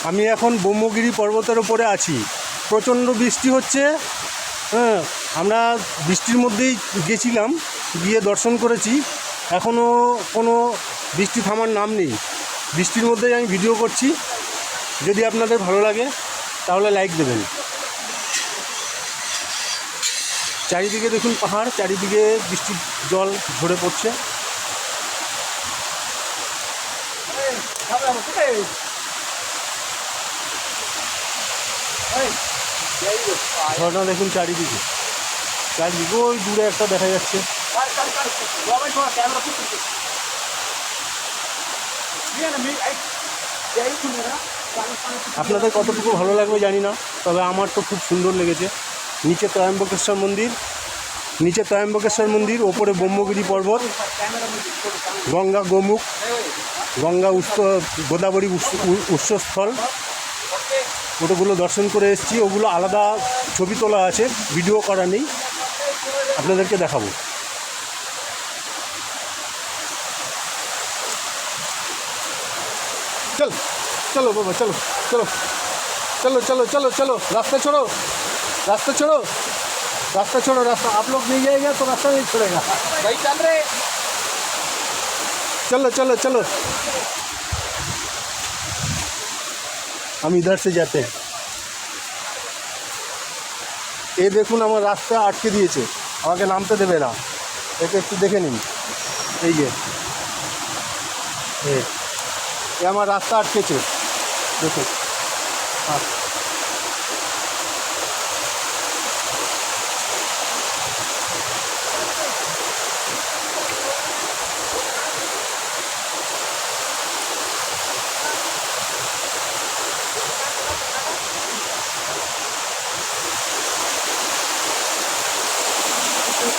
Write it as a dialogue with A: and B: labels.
A: আমি এখন ব্রহ্মগিরি পর্বতের ওপরে আছি। প্রচণ্ড বৃষ্টি হচ্ছে। হ্যাঁ, আমরা বৃষ্টির মধ্যেই গেছিলাম, গিয়ে দর্শন করেছি। এখনও কোনো বৃষ্টি থামার নাম নেই। বৃষ্টির মধ্যেই আমি ভিডিও করছি। যদি আপনাদের ভালো লাগে তাহলে লাইক দেবেন। চারিদিকে দেখুন পাহাড়, চারিদিকে বৃষ্টির জল ঝরে পড়ছে। ঝর্ণা দেখুন চারিদিকে, চারিদিকে ওই দূরে একটা দেখা যাচ্ছে। আপনাদের কতটুকু ভালো লাগবে জানি না, তবে আমার তো খুব সুন্দর লেগেছে। নিচে ত্রয়ম্বকেশ্বর মন্দির, ওপরে ব্রহ্মগিরি পর্বত, গঙ্গা গোমুখ, গোদাবরী উৎসস্থল, ওগুলো দর্শন করে এসেছি। ওগুলো আলাদা ছবি তোলা আছে, ভিডিও করা নেই, আপনাদেরকে দেখাবো। चलो बाबा, चलो चलो चलो चलो चलो चलो, रास्ता छोड़ो, रास्ता छोड़ो, रास्ता छोड़ो, रास्ता आप लोग नहीं जाएगा तो रास्ता नहीं छोड़ेगा भाई। चल रहे, चलो चलो चलो, हम इधर से जाते हैं। ये देखুন আমার রাস্তা আটকে দিয়েছে, আমাকে নামতে দেবে না। একে একটু দেখে নিন, এই যে আমার রাস্তা আটকেছে দেখুন। हाँ।